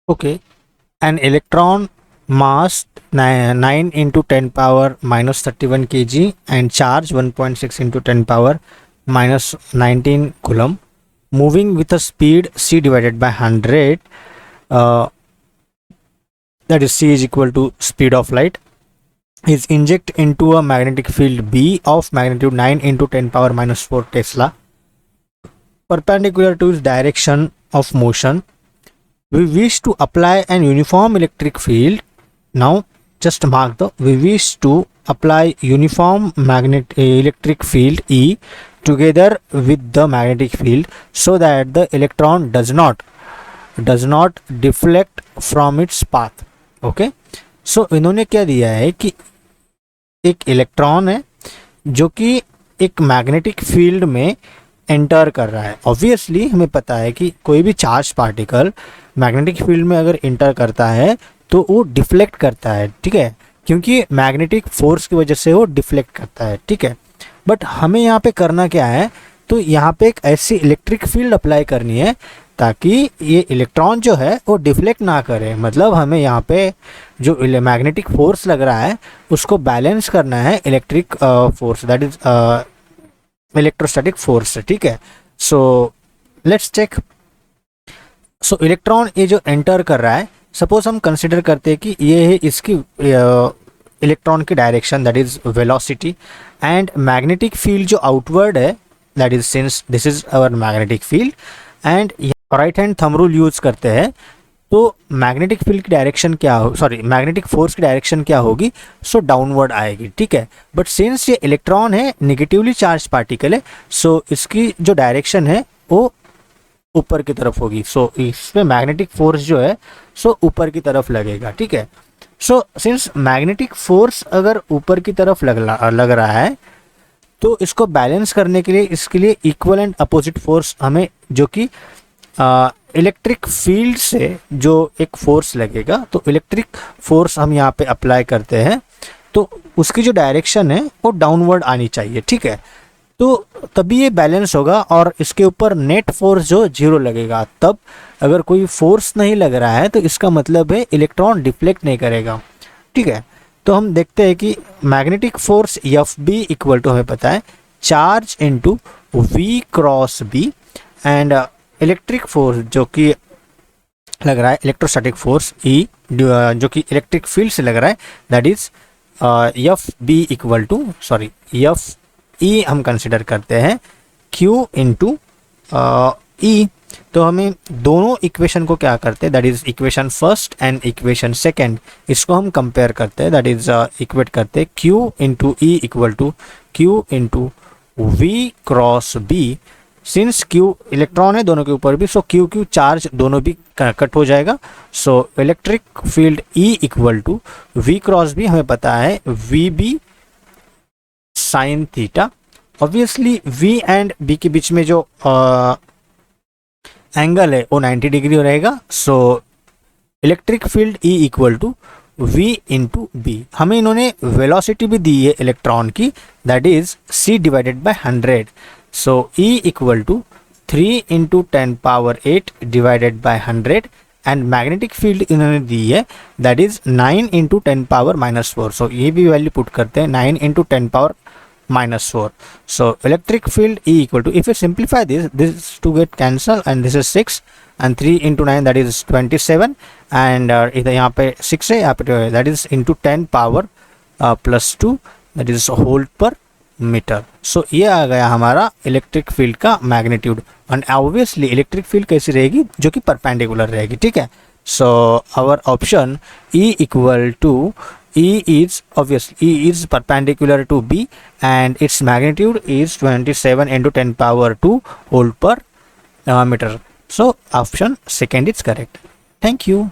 Okay, an electron mass 9 into 10 power minus 31 kg and charge 1.6 into 10 power minus 19 coulomb, moving with a speed c divided by 100, that is c is equal to speed of light, is injected into a magnetic field B of magnitude 9 into 10 power minus 4 Tesla, perpendicular to its direction of motion. We wish to apply an uniform electric field. Now just mark the we wish to apply uniform electric field E together with the magnetic field so that the electron does not deflect from its path. Okay, so इन्होंने क्या दिया है कि एक electron है जो कि एक मैग्नेटिक फील्ड में एंटर कर रहा है. ऑब्वियसली हमें पता है कि कोई भी चार्ज पार्टिकल मैग्नेटिक फील्ड में अगर एंटर करता है तो वो डिफ्लेक्ट करता है, ठीक है, क्योंकि मैग्नेटिक फोर्स की वजह से वो डिफ्लेक्ट करता है, ठीक है. बट हमें यहाँ पे करना क्या है, तो यहाँ पे एक ऐसी इलेक्ट्रिक फील्ड अप्लाई करनी है ताकि ये इलेक्ट्रॉन जो है वो डिफ्लेक्ट ना करे. मतलब हमें यहाँ पे जो मैग्नेटिक फोर्स लग रहा है उसको बैलेंस करना है electric force, that is electrostatic force, ठीक है. So let's check. So electron ये जो एंटर कर रहा है, सपोज हम कंसिडर करते हैं कि ये है इसकी इलेक्ट्रॉन की direction, that is velocity, and magnetic field जो आउटवर्ड है, that is since this is our magnetic field, and right hand thumb rule use करते हैं तो मैग्नेटिक फील्ड की डायरेक्शन क्या हो, सॉरी मैग्नेटिक फोर्स की डायरेक्शन क्या होगी, सो डाउनवर्ड आएगी, ठीक है. बट सिंस ये इलेक्ट्रॉन है नेगेटिवली चार्ज पार्टिकल है, सो इसकी जो डायरेक्शन है वो ऊपर की तरफ होगी. सो इसमें मैग्नेटिक फोर्स जो है सो ऊपर की तरफ लगेगा, ठीक है. सो सिंस मैग्नेटिक फोर्स अगर ऊपर की तरफ लग रहा है तो इसको बैलेंस करने के लिए इसके लिए इक्वल एंड अपोजिट फोर्स हमें, जो कि इलेक्ट्रिक फील्ड से जो एक फोर्स लगेगा, तो इलेक्ट्रिक फोर्स हम यहाँ पे अप्लाई करते हैं तो उसकी जो डायरेक्शन है वो डाउनवर्ड आनी चाहिए, ठीक है. तो तभी ये बैलेंस होगा और इसके ऊपर नेट फोर्स जो 0 लगेगा. तब अगर कोई फोर्स नहीं लग रहा है तो इसका मतलब है इलेक्ट्रॉन डिफ्लेक्ट नहीं करेगा, ठीक है. तो हम देखते हैं कि magnetic force F B equal to, हमें पता है, charge into V cross B, and electric force जो कि लग रहा है इलेक्ट्रोस्टैटिक फोर्स ई जो कि इलेक्ट्रिक फील्ड से लग रहा है, that is F B equal to, sorry F E हम कंसिडर करते हैं Q इंटू ई. तो हमें दोनों इक्वेशन को क्या करते हैं, that is equation first and equation second, इसको हम कंपेयर करते हैं, दैट इज इक्वेट करते हैं Q into E equal to Q into V cross B. Since Q electron है दोनों के ऊपर भी, सो Q Q चार्ज दोनों भी कट हो जाएगा. So electric field E equal to V cross B, हमें पता है V B sine theta. Obviously V and B के बीच में जो एंगल है वो 90 डिग्री रहेगा. So electric field E equal to V into B. हमें इन्होंने वेलोसिटी भी दी है इलेक्ट्रॉन की, that is c divided by 100. So E equal to 3 into 10 power 8 divided by 100, and magnetic field इन्होंने दी है, that is 9 into 10 power minus 4. So ये भी वैल्यू पुट करते हैं, 9 into 10 power minus 4. So electric field E equal to, if you simplify this to get cancel, and this is 6 and 3 into 9, that is 27, and इधर यहाँ पे 6 है, यहाँ पे that is into 10 power plus 2, that is whole per meter. So ये आ गया हमारा इलेक्ट्रिक फील्ड का magnitude. And obviously electric field कैसी रहेगी, जो कि परपेंडिकुलर रहेगी, ठीक है. So our option E equal to, E is perpendicular to B and its magnitude is 27 into 10 power 2 whole per meter. So option second is correct. Thank you.